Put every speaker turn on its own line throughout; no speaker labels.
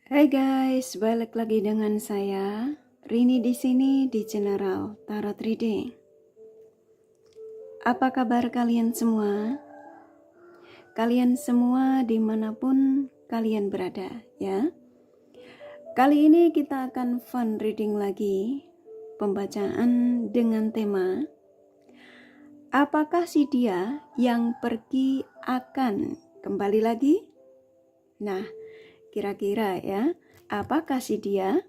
Hai guys, balik lagi dengan saya Rini di sini di General Tarot Reading. Apa kabar kalian semua? Kalian semua dimanapun kalian berada, ya. Kali ini kita akan fun reading lagi, pembacaan dengan tema apakah si dia yang pergi akan kembali lagi? Nah, kira-kira ya, apakah si dia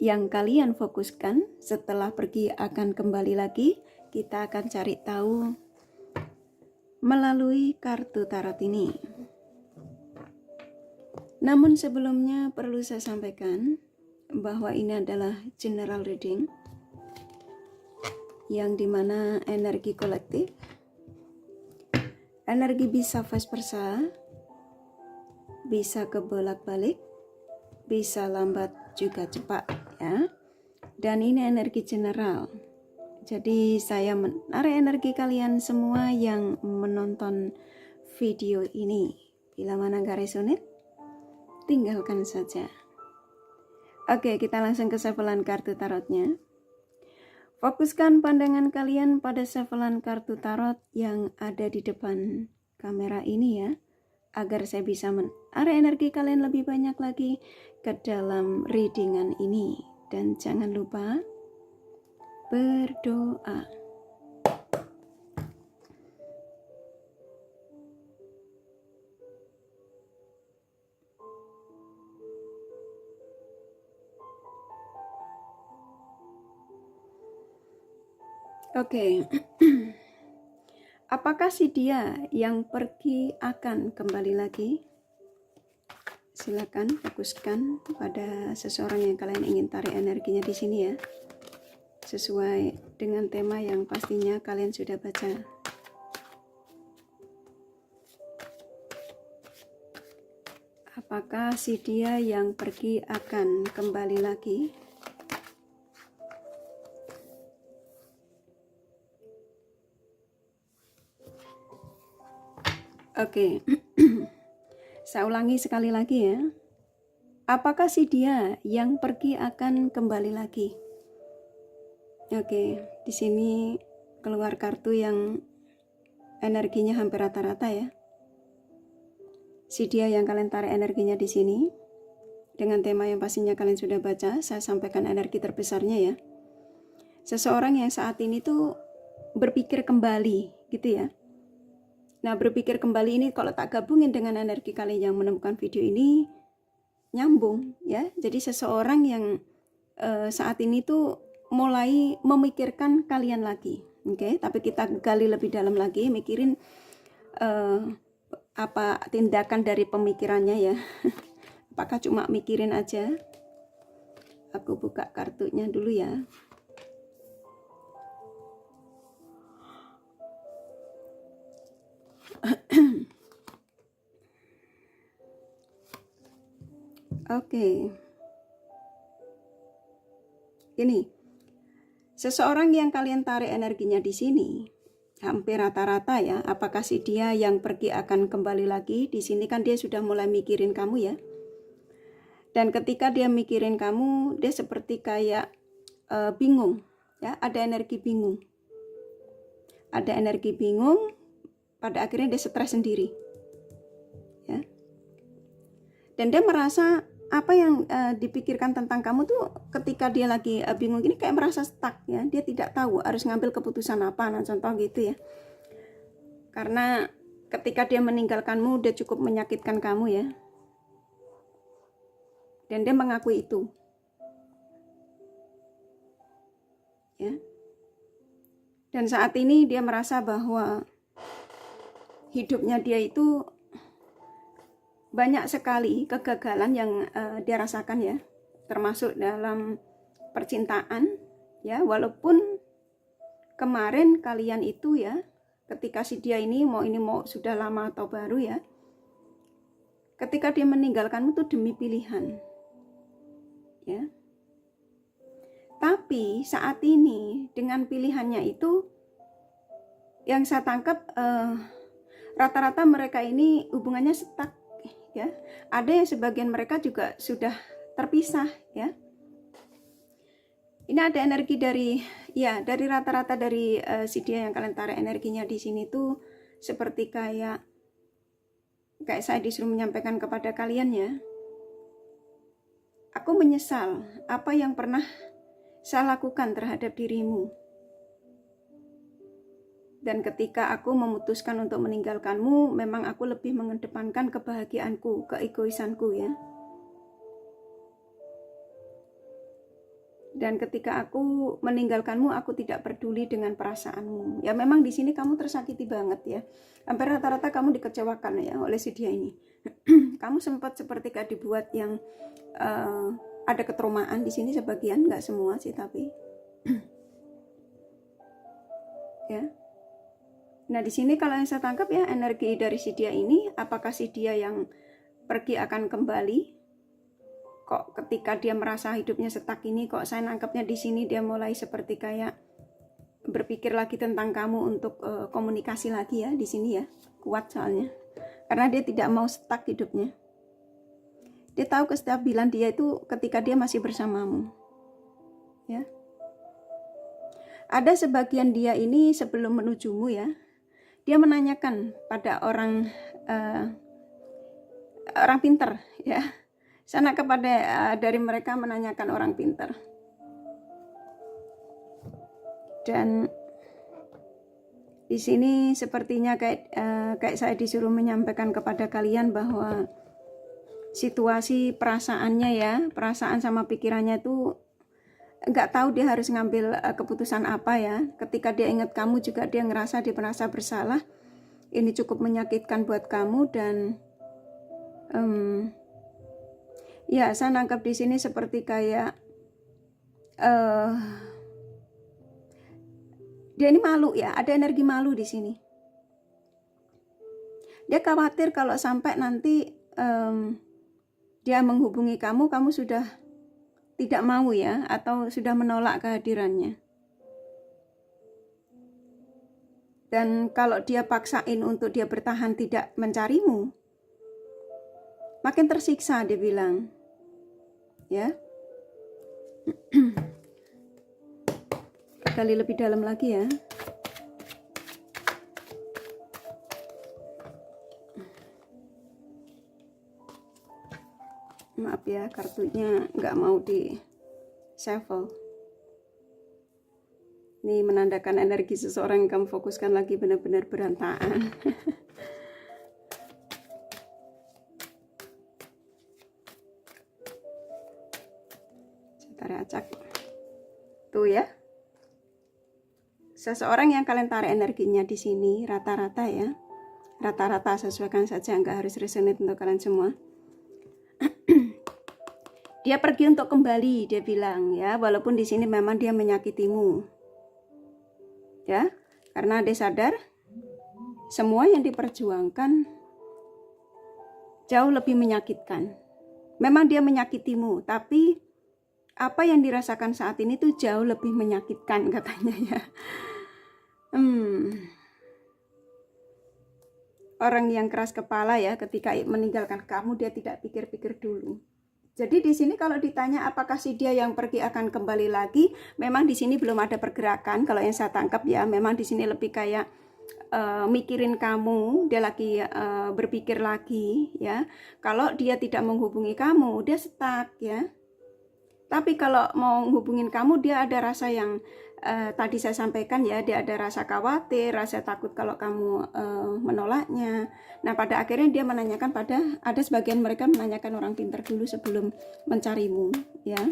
yang kalian fokuskan setelah pergi akan kembali lagi? Kita akan cari tahu melalui kartu tarot ini. Namun sebelumnya perlu saya sampaikan bahwa ini adalah general reading yang dimana energi kolektif, energi bisa vice versa, bisa kebolak-balik, bisa lambat juga cepat ya. Dan ini energi general. Jadi saya menarik energi kalian semua yang menonton video ini. Bila mana gak resonate, tinggalkan saja. Oke, kita langsung ke shufflean kartu tarotnya. Fokuskan pandangan kalian pada shufflean kartu tarot yang ada di depan kamera ini ya, agar saya bisa menarik energi kalian lebih banyak lagi ke dalam readingan ini. Dan jangan lupa berdoa. Oke. Apakah si dia yang pergi akan kembali lagi? Silakan fokuskan pada seseorang yang kalian ingin tarik energinya di sini ya. Sesuai dengan tema yang pastinya kalian sudah baca. Apakah si dia yang pergi akan kembali lagi? Oke. Saya ulangi sekali lagi ya. Apakah si dia yang pergi akan kembali lagi? Oke, di sini keluar kartu yang energinya hampir rata-rata ya. Si dia yang kalian tarik energinya di sini dengan tema yang pastinya kalian sudah baca, saya sampaikan energi terbesarnya ya. Seseorang yang saat ini tuh berpikir kembali gitu ya. Nah, berpikir kembali ini kalau tak gabungin dengan energi kalian yang menemukan video ini nyambung ya. Jadi seseorang yang saat ini tuh mulai memikirkan kalian lagi. Oke, tapi kita gali lebih dalam lagi, mikirin apa tindakan dari pemikirannya ya. Apakah cuma mikirin aja? Aku buka kartunya dulu ya. Oke. Ini seseorang yang kalian tarik energinya di sini hampir rata-rata ya. Apakah si dia yang pergi akan kembali lagi? Di sini kan dia sudah mulai mikirin kamu ya. Dan ketika dia mikirin kamu, dia seperti kayak bingung ya. Ada energi bingung. Ada energi bingung. Pada akhirnya dia stres sendiri. Ya. Dan dia merasa apa yang dipikirkan tentang kamu tuh ketika dia lagi bingung gini kayak merasa stuck ya. Dia tidak tahu harus ngambil keputusan apa. Nah, contoh gitu ya. Karena ketika dia meninggalkanmu, dia cukup menyakitkan kamu ya. Dan dia mengakui itu. Ya. Dan saat ini dia merasa bahwa hidupnya dia itu banyak sekali kegagalan yang dia rasakan ya, termasuk dalam percintaan ya. Walaupun kemarin kalian itu ya, ketika si dia ini mau sudah lama atau baru ya, ketika dia meninggalkanmu itu demi pilihan ya. Tapi saat ini dengan pilihannya itu yang saya tangkap rata-rata mereka ini hubungannya stuck ya. Ada yang sebagian mereka juga sudah terpisah, ya. Ini ada energi dari, ya, dari rata-rata dari si dia yang kalian tarik energinya di sini tuh seperti kayak saya disuruh menyampaikan kepada kalian, ya. Aku menyesal apa yang pernah saya lakukan terhadap dirimu. Dan ketika aku memutuskan untuk meninggalkanmu, memang aku lebih mengedepankan kebahagiaanku, keegoisanku, ya. Dan ketika aku meninggalkanmu, aku tidak peduli dengan perasaanmu. Ya memang di sini kamu tersakiti banget, ya. Hampir rata-rata kamu dikecewakan, ya, oleh si dia ini. Kamu sempat seperti kayak dibuat yang ada ketraumaan di sini sebagian, nggak semua sih, tapi ya. Nah, di sini kalau yang saya tangkap, ya, energi dari si dia ini, apakah si dia yang pergi akan kembali? Kok ketika dia merasa hidupnya stuck ini, kok saya nangkapnya di sini dia mulai seperti kayak berpikir lagi tentang kamu untuk komunikasi lagi, ya, di sini, ya. Kuat soalnya. Karena dia tidak mau stuck hidupnya. Dia tahu kestabilan dia itu ketika dia masih bersamamu. Ya. Ada sebagian dia ini sebelum menujumu, ya, dia menanyakan pada orang pintar, ya. Sana kepada dari mereka menanyakan orang pintar. Dan di sini sepertinya kayak saya disuruh menyampaikan kepada kalian bahwa situasi perasaannya, ya, perasaan sama pikirannya itu nggak tahu dia harus ngambil keputusan apa, ya. Ketika dia ingat kamu juga dia merasa bersalah. Ini cukup menyakitkan buat kamu. Dan ya, saya nangkap di sini seperti kayak dia ini malu, ya, ada energi malu di sini. Dia khawatir kalau sampai nanti dia menghubungi kamu sudah tidak mau, ya, atau sudah menolak kehadirannya. Dan kalau dia paksain untuk dia bertahan tidak mencarimu, makin tersiksa, dia bilang, ya. Gali lebih dalam lagi, ya. Maaf, ya, kartunya nggak mau di shuffle. Ini menandakan energi seseorang yang kamu fokuskan lagi benar-benar berantakan. Saya tarik acak. Tuh, ya. Seseorang yang kalian tarik energinya di sini rata-rata, ya. Rata-rata, sesuaikan saja, nggak harus resonate untuk kalian semua. Dia pergi untuk kembali, dia bilang, ya, walaupun di sini memang dia menyakitimu, ya, karena dia sadar semua yang diperjuangkan jauh lebih menyakitkan. Memang dia menyakitimu, tapi apa yang dirasakan saat ini tuh jauh lebih menyakitkan, katanya, ya. Orang yang keras kepala, ya, ketika meninggalkan kamu dia tidak pikir-pikir dulu. Jadi di sini kalau ditanya apakah si dia yang pergi akan kembali lagi, memang di sini belum ada pergerakan. Kalau yang saya tangkap, ya, memang di sini lebih kayak mikirin kamu, dia lagi berpikir lagi, ya. Kalau dia tidak menghubungi kamu, dia stuck, ya. Tapi kalau mau menghubungin kamu, dia ada rasa yang tadi saya sampaikan, ya, dia ada rasa khawatir, rasa takut kalau kamu menolaknya. Nah, pada akhirnya dia menanyakan ada sebagian mereka menanyakan orang pintar dulu sebelum mencarimu, ya.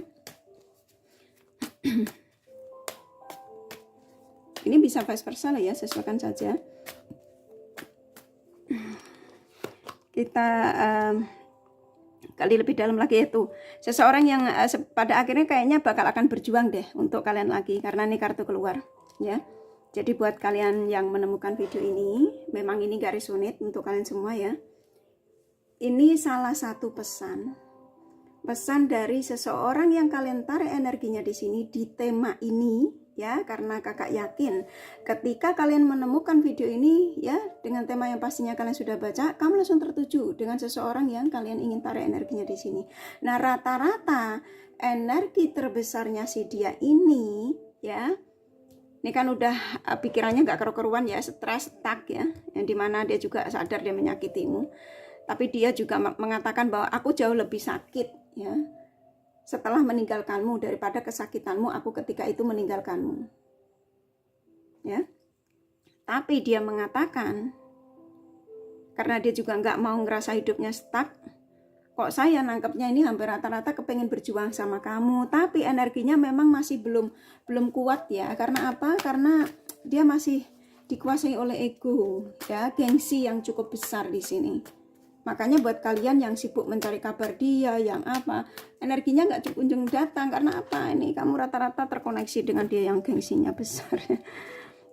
Ini bisa vice versa lah, ya, sesuaikan saja. Kita kali lebih dalam lagi, itu seseorang yang pada akhirnya kayaknya bakal akan berjuang deh untuk kalian lagi, karena ini kartu keluar, ya. Jadi buat kalian yang menemukan video ini, memang ini gak resonate untuk kalian semua, ya. Ini salah satu pesan dari seseorang yang kalian tarik energinya di sini di tema ini, ya, karena kakak yakin ketika kalian menemukan video ini ya dengan tema yang pastinya kalian sudah baca, kamu langsung tertuju dengan seseorang yang kalian ingin tarik energinya di sini. Nah, rata-rata energi terbesarnya si dia ini ya, ini kan udah pikirannya nggak keru-keruan ya, stres, stuck ya, yang dimana dia juga sadar dia menyakitimu, tapi dia juga mengatakan bahwa aku jauh lebih sakit ya setelah meninggalkanmu daripada kesakitanmu aku ketika itu meninggalkanmu ya. Tapi dia mengatakan karena dia juga nggak mau ngerasa hidupnya stuck, kok saya nangkepnya ini hampir rata-rata kepengen berjuang sama kamu, tapi energinya memang masih belum kuat ya. Karena apa? Karena dia masih dikuasai oleh ego ya, gengsi yang cukup besar di sini. Makanya buat kalian yang sibuk mencari kabar dia, yang apa, energinya nggak kunjung datang. Karena apa? Ini kamu rata-rata terkoneksi dengan dia yang gengsinya besar.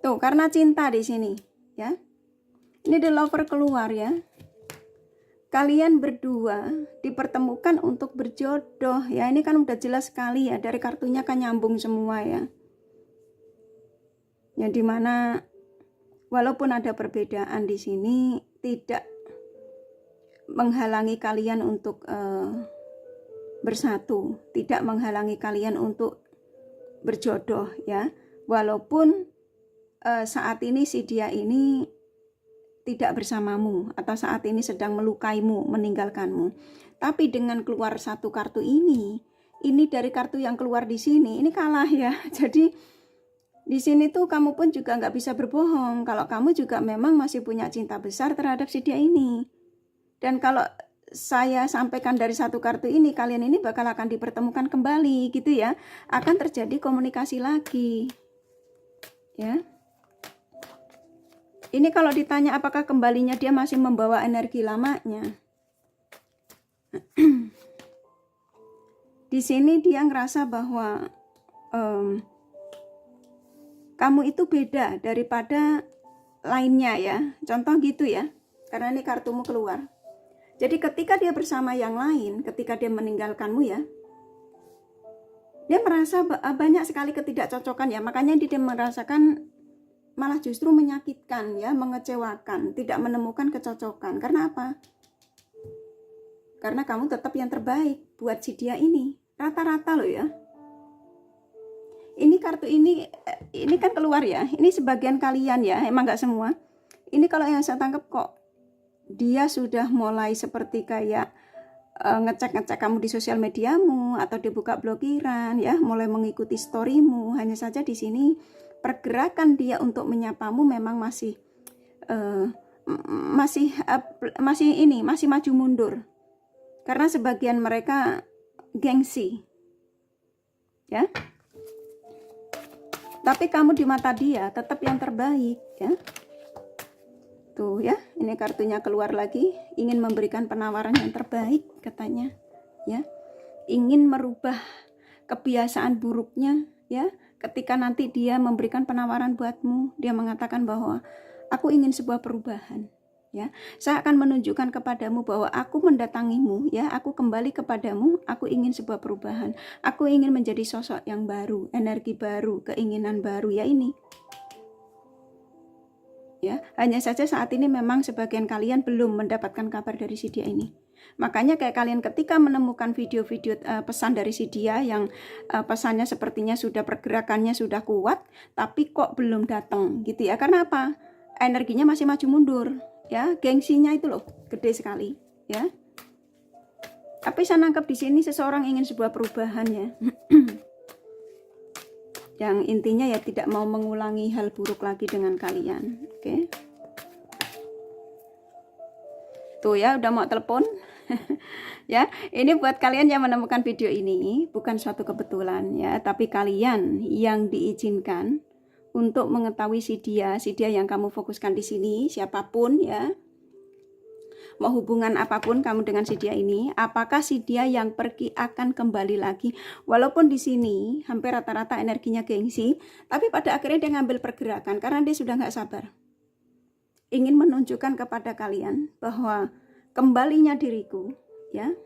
Tuh, karena cinta di sini, ya. Ini the lover keluar ya. Kalian berdua dipertemukan untuk berjodoh ya. Ini kan udah jelas sekali ya, dari kartunya kan nyambung semua ya. Yang dimana walaupun ada perbedaan di sini, tidak menghalangi kalian untuk bersatu, tidak menghalangi kalian untuk berjodoh ya. Walaupun saat ini si dia ini tidak bersamamu atau saat ini sedang melukaimu, meninggalkanmu. Tapi dengan keluar satu kartu ini dari kartu yang keluar di sini, ini kalah ya. Jadi di sini tuh kamu pun juga nggak bisa berbohong kalau kamu juga memang masih punya cinta besar terhadap si dia ini. Dan kalau saya sampaikan dari satu kartu ini, kalian ini bakal akan dipertemukan kembali gitu ya. Akan terjadi komunikasi lagi. Ya. Ini kalau ditanya apakah kembalinya dia masih membawa energi lamanya. Di sini dia ngerasa bahwa kamu itu beda daripada lainnya ya. Contoh gitu ya. Karena ini kartumu keluar. Jadi ketika dia bersama yang lain, ketika dia meninggalkanmu ya, dia merasa banyak sekali ketidakcocokan ya. Makanya dia merasakan malah justru menyakitkan ya, mengecewakan, tidak menemukan kecocokan. Karena apa? Karena kamu tetap yang terbaik buat si dia ini. Rata-rata loh ya. Ini kartu ini kan keluar ya. Ini sebagian kalian ya, emang nggak semua. Ini kalau yang saya tangkap kok dia sudah mulai seperti kayak ngecek-ngecek kamu di sosial mediamu atau dibuka blokiran ya, mulai mengikuti storymu. Hanya saja di sini pergerakan dia untuk menyapamu memang masih maju mundur. Karena sebagian mereka gengsi. Ya. Tapi kamu di mata dia tetap yang terbaik ya. Tuh ya, ini kartunya keluar lagi, ingin memberikan penawaran yang terbaik katanya, ya. Ingin merubah kebiasaan buruknya, ya. Ketika nanti dia memberikan penawaran buatmu, dia mengatakan bahwa aku ingin sebuah perubahan, ya. Saya akan menunjukkan kepadamu bahwa aku mendatangimu, ya. Aku kembali kepadamu, aku ingin sebuah perubahan. Aku ingin menjadi sosok yang baru, energi baru, keinginan baru, ya ini. Ya, hanya saja saat ini memang sebagian kalian belum mendapatkan kabar dari si dia ini. Makanya kayak kalian ketika menemukan video-video pesan dari si dia yang pesannya sepertinya sudah pergerakannya sudah kuat, tapi kok belum datang gitu ya. Karena apa? Energinya masih maju mundur, ya. Gengsinya itu loh gede sekali, ya. Tapi saya nangkep di sini seseorang ingin sebuah perubahan ya. Yang intinya ya tidak mau mengulangi hal buruk lagi dengan kalian. Oke. Tuh ya udah mau telepon. Ya, ini buat kalian yang menemukan video ini bukan suatu kebetulan ya, tapi kalian yang diizinkan untuk mengetahui si dia yang kamu fokuskan di sini, siapapun ya. Mau hubungan apapun kamu dengan si dia ini, apakah si dia yang pergi akan kembali lagi? Walaupun di sini hampir rata-rata energinya gengsi, tapi pada akhirnya dia ngambil pergerakan karena dia sudah nggak sabar. Ingin menunjukkan kepada kalian bahwa kembalinya diriku, ya.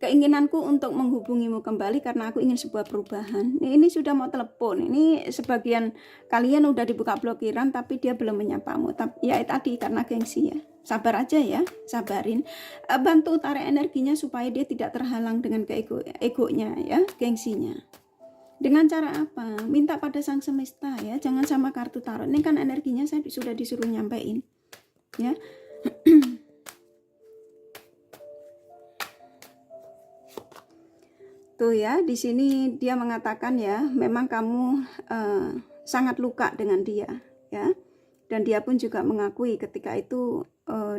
keinginanku untuk menghubungimu kembali karena aku ingin sebuah perubahan. Ini sudah mau telepon. Ini sebagian kalian udah dibuka blokiran tapi dia belum menyapamu. Tapi ya tadi karena gengsi ya. Sabar aja ya, sabarin. Bantu tarik energinya supaya dia tidak terhalang dengan egonya ya, gengsinya. Dengan cara apa? Minta pada sang semesta ya, jangan sama kartu tarot. Ini kan energinya saya sudah disuruh nyampein ya. Tuh ya, di sini dia mengatakan ya, memang kamu sangat luka dengan dia ya. Dan dia pun juga mengakui ketika itu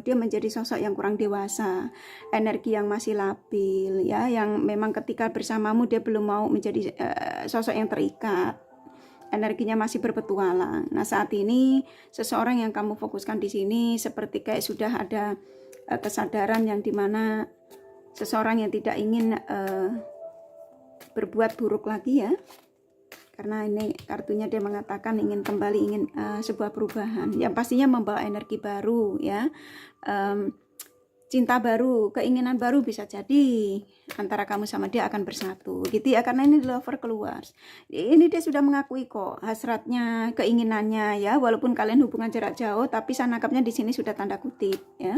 dia menjadi sosok yang kurang dewasa, energi yang masih labil ya, yang memang ketika bersamamu dia belum mau menjadi sosok yang terikat. Energinya masih berpetualang. Nah, saat ini seseorang yang kamu fokuskan di sini seperti kayak sudah ada kesadaran yang dimana seseorang yang tidak ingin berbuat buruk lagi ya, karena ini kartunya dia mengatakan ingin kembali, ingin sebuah perubahan yang pastinya membawa energi baru ya, cinta baru, keinginan baru bisa jadi antara kamu sama dia akan bersatu gitu ya, karena ini lover keluar. Ini dia sudah mengakui kok hasratnya, keinginannya ya, walaupun kalian hubungan jarak jauh tapi saya nangkapnya di sini sudah tanda kutip ya.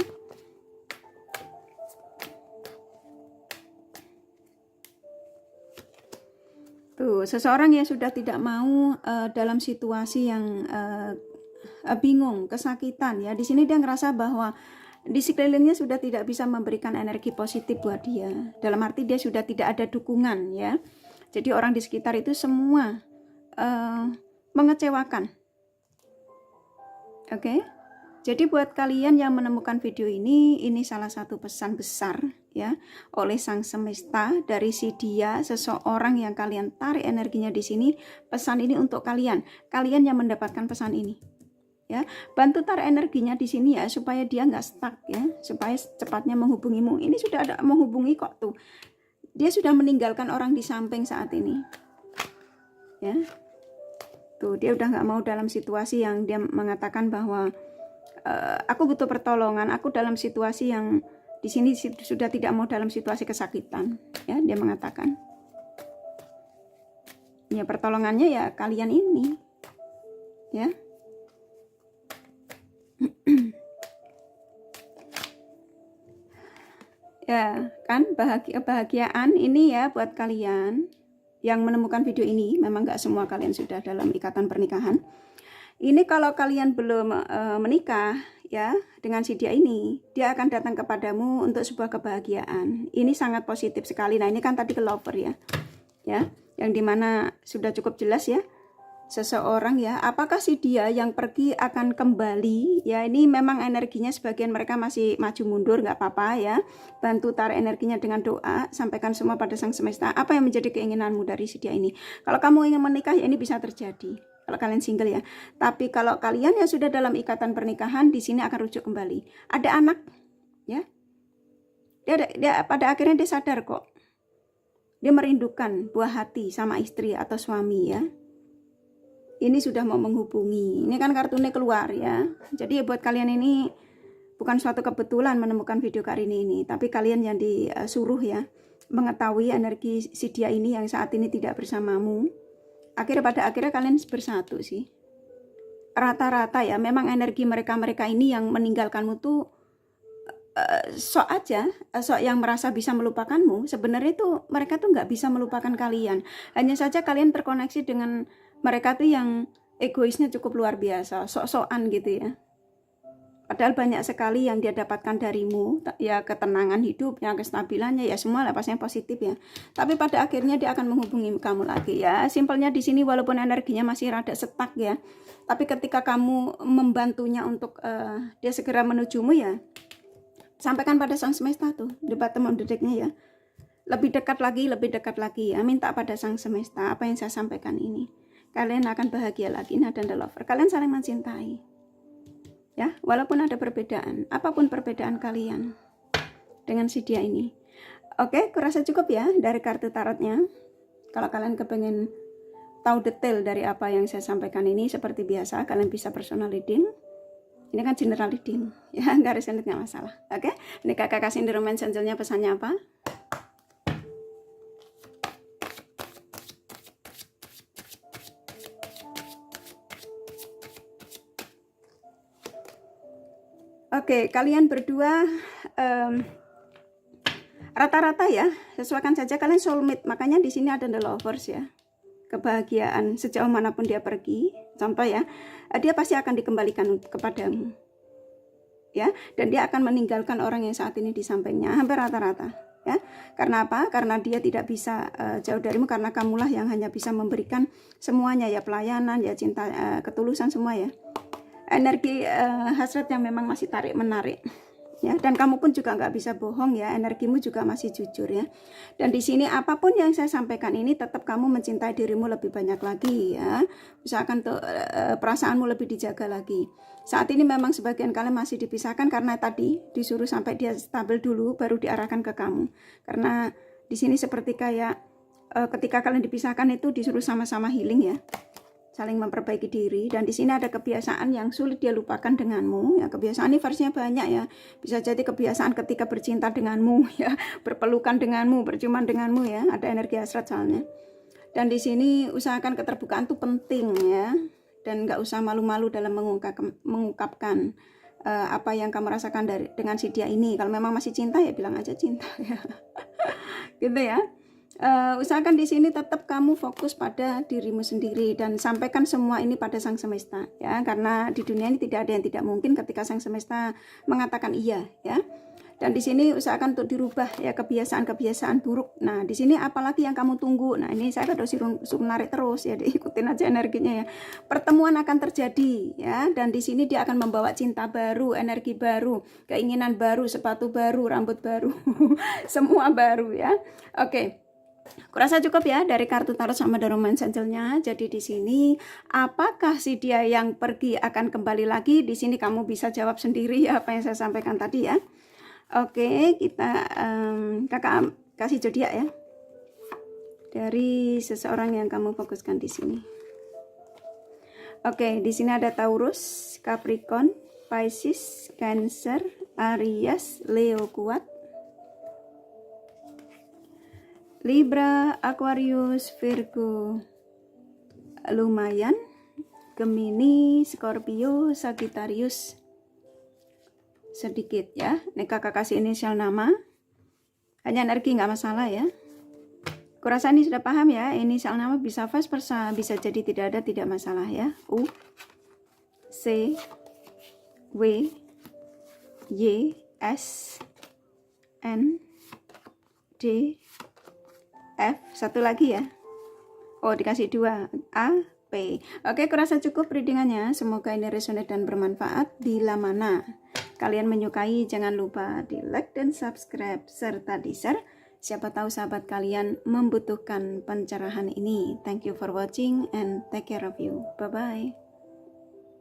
Tuh, seseorang yang sudah tidak mau dalam situasi yang bingung, kesakitan ya. Di sini dia ngerasa bahwa di sekelilingnya sudah tidak bisa memberikan energi positif buat dia. Dalam arti dia sudah tidak ada dukungan ya. Jadi orang di sekitar itu semua mengecewakan. Oke? Jadi buat kalian yang menemukan video ini salah satu pesan besar ya oleh sang semesta dari si dia, seseorang yang kalian tarik energinya di sini. Pesan ini untuk kalian yang mendapatkan pesan ini ya. Bantu tarik energinya di sini ya supaya dia nggak stuck ya, supaya cepatnya menghubungimu. Ini sudah ada menghubungi kok tuh. Dia sudah meninggalkan orang di samping saat ini ya. Tuh dia udah nggak mau dalam situasi yang dia mengatakan bahwa aku butuh pertolongan, aku dalam situasi yang di sini sudah tidak mau dalam situasi kesakitan ya, dia mengatakan ya pertolongannya ya kalian ini ya. Ya kan, kebahagiaan ini ya buat kalian yang menemukan video ini. Memang nggak semua kalian sudah dalam ikatan pernikahan. Ini kalau kalian belum menikah ya dengan si dia ini, dia akan datang kepadamu untuk sebuah kebahagiaan. Ini sangat positif sekali. Nah ini kan tadi ke lover ya, yang dimana sudah cukup jelas ya. Seseorang ya, apakah si dia yang pergi akan kembali ya. Ini memang energinya sebagian mereka masih maju mundur, nggak apa-apa ya. Bantu tarik energinya dengan doa, sampaikan semua pada sang semesta apa yang menjadi keinginanmu dari si dia ini. Kalau kamu ingin menikah ya ini bisa terjadi kalau kalian single ya. Tapi kalau kalian yang sudah dalam ikatan pernikahan, di sini akan rujuk kembali. Ada anak ya, dia pada akhirnya dia sadar kok, dia merindukan buah hati sama istri atau suami ya. Ini sudah mau menghubungi. Ini kan kartunya keluar ya. Jadi buat kalian ini bukan suatu kebetulan menemukan video Karini ini, tapi kalian yang disuruh ya mengetahui energi si dia ini yang saat ini tidak bersamamu. Pada akhirnya kalian bersatu sih. Rata-rata ya, memang energi mereka ini yang meninggalkanmu tuh sok aja, sok yang merasa bisa melupakanmu. Sebenarnya tuh mereka tuh nggak bisa melupakan kalian. Hanya saja kalian terkoneksi dengan mereka tuh yang egoisnya cukup luar biasa, sok-sokan gitu ya. Padahal banyak sekali yang dia dapatkan darimu, ya ketenangan hidupnya, kestabilannya, ya semua lah pastinya positif ya. Tapi pada akhirnya dia akan menghubungi kamu lagi ya. Simpelnya di sini walaupun energinya masih rada stuck ya, tapi ketika kamu membantunya untuk dia segera menujumu ya, sampaikan pada sang semesta tuh, debat teman dedeknya ya. Lebih dekat lagi ya. Minta pada sang semesta apa yang saya sampaikan ini. Kalian akan bahagia lagi. Nah, dan the lover, kalian saling mencintai ya, walaupun ada perbedaan, apapun perbedaan kalian dengan si dia ini. Oke, kurasa cukup ya dari kartu tarotnya. Kalau kalian kepengen tahu detail dari apa yang saya sampaikan ini, seperti biasa kalian bisa personal reading. Ini kan general reading ya, nggak resonate nggak masalah. Oke, ini kakak kasih di roman angel-nya pesannya apa. Oke, kalian berdua rata-rata ya, sesuaikan saja kalian soulmate. Makanya di sini ada the lovers ya. Kebahagiaan sejauh manapun dia pergi, contoh ya, dia pasti akan dikembalikan kepadamu. Ya, dan dia akan meninggalkan orang yang saat ini di sampingnya, hampir rata-rata. Ya, karena apa? Karena dia tidak bisa jauh darimu, karena kamulah yang hanya bisa memberikan semuanya ya, pelayanan ya, cinta, ketulusan semua ya. Energi hasrat yang memang masih tarik menarik ya, dan kamu pun juga nggak bisa bohong ya, energimu juga masih jujur ya. Dan di sini apapun yang saya sampaikan ini tetap kamu mencintai dirimu lebih banyak lagi ya, usahakan tuh perasaanmu lebih dijaga lagi. Saat ini memang sebagian kalian masih dipisahkan karena tadi disuruh sampai dia stabil dulu baru diarahkan ke kamu. Karena di sini seperti kayak ketika kalian dipisahkan itu disuruh sama-sama healing ya, saling memperbaiki diri. Dan di sini ada kebiasaan yang sulit dia lupakan denganmu ya. Kebiasaan ini versinya banyak ya, bisa jadi kebiasaan ketika bercinta denganmu ya, berpelukan denganmu, berciuman denganmu ya, ada energi hasrat soalnya. Dan di sini usahakan keterbukaan itu penting ya, dan nggak usah malu-malu dalam mengungkapkan apa yang kamu rasakan dengan si dia ini. Kalau memang masih cinta ya bilang aja cinta ya. Gitu ya. Usahakan di sini tetap kamu fokus pada dirimu sendiri dan sampaikan semua ini pada Sang Semesta ya, karena di dunia ini tidak ada yang tidak mungkin ketika Sang Semesta mengatakan iya ya. Dan di sini usahakan untuk dirubah ya kebiasaan-kebiasaan buruk. Nah, di sini apalagi yang kamu tunggu? Nah, ini saya sudah suruh menarik terus ya, diikutin aja energinya ya. Pertemuan akan terjadi ya, dan di sini dia akan membawa cinta baru, energi baru, keinginan baru, sepatu baru, rambut baru, semua baru ya. Oke. Kurasa cukup ya dari kartu tarot sama The Romance Angel-nya. Jadi di sini apakah si dia yang pergi akan kembali lagi? Di sini kamu bisa jawab sendiri ya apa yang saya sampaikan tadi ya. Oke, kita kakak kasih zodiak ya dari seseorang yang kamu fokuskan di sini. Oke, di sini ada Taurus, Capricorn, Pisces, Cancer, Aries, Leo kuat, Libra, Aquarius, Virgo lumayan, Gemini, Scorpio, Sagittarius sedikit ya. Ini kakak kasih inisial nama, hanya energi nggak masalah ya. Kurasa ini sudah paham ya, inisial nama bisa vice versa, bisa jadi tidak ada, tidak masalah ya. U, C, W, Y, S, N, D, F, satu lagi ya. Oh, dikasih 2, A, P. Oke, kurasa cukup readingannya. Semoga ini resonate dan bermanfaat. Bila mana kalian menyukai, jangan lupa di like dan subscribe serta di share. Siapa tahu sahabat kalian membutuhkan pencerahan ini. Thank you for watching and take care of you. Bye bye.